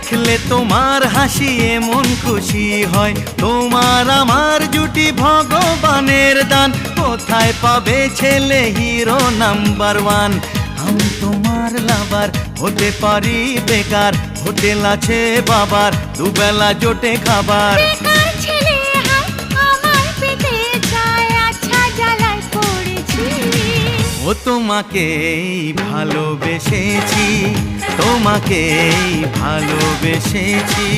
দেখলে তোমার হাসি এমন খুশি হয়, তোমার আমার জুটি ভগবানের দান। কোথায় পাবে ছেলে হিরো নাম্বার ওয়ান? আমি তোমার লাভার, হতে পারি বেকার, হোটেল আছে বাবার, দুবেলা জোটে খাবার। বেকার ছেলে হায় আমার পেটে চায়, আচ্ছা জ্বালায় পড়েছি। ও তোমাকেই ভালোবেসেছি, তোমাকেই ভালোবেসেছি।